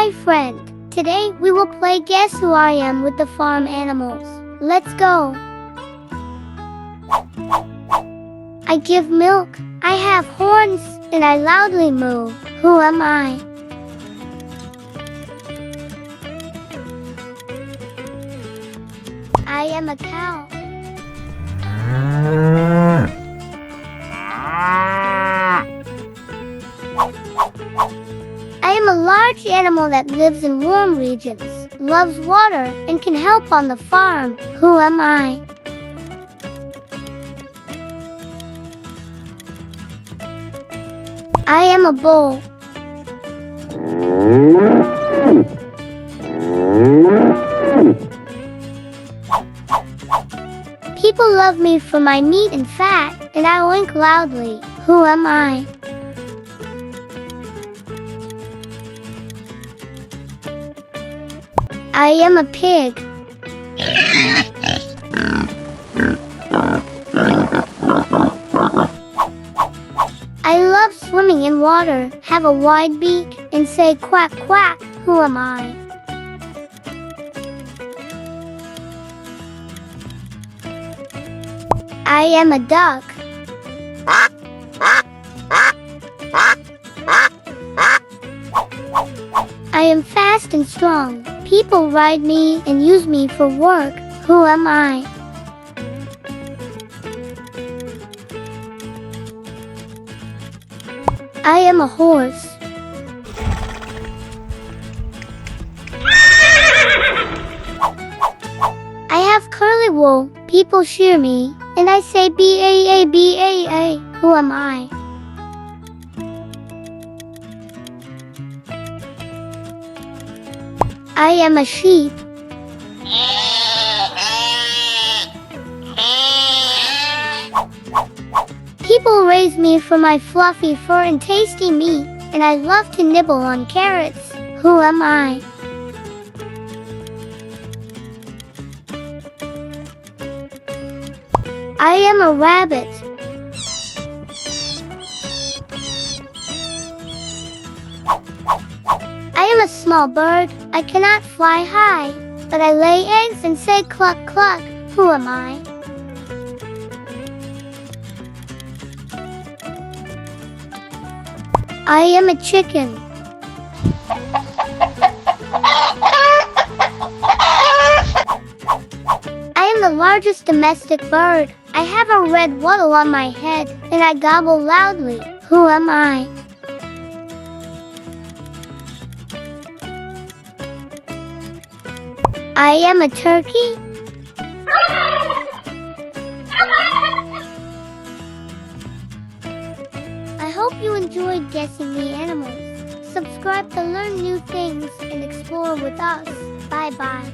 Hi friend, today we will play Guess Who I Am with the farm animals. Let's go. I give milk, I have horns, and I loudly moo. Who am I? I am a cow. I am a large animal that lives in warm regions, loves water, and can help on the farm. Who am I? I am a bull. People love me for my meat and fat, and I oink loudly. Who am I? I am a pig. I love swimming in water, have a wide beak, and say quack quack. Who am I? I am a duck. I am fast and strong. People ride me and use me for work. Who am I? I am a horse. I have curly wool. People shear me, and I say B-A-A, B-A-A. Who am I? I am a sheep. People raise me for my fluffy fur and tasty meat, and I love to nibble on carrots. Who am I? I am a rabbit. I am a small bird. I cannot fly high, but I lay eggs and say cluck cluck. Who am I? I am a chicken. I am the largest domestic bird. I have a red wattle on my head, and I gobble loudly. Who am I? I am a turkey. I hope you enjoyed guessing the animals. Subscribe to learn new things and explore with us. Bye bye.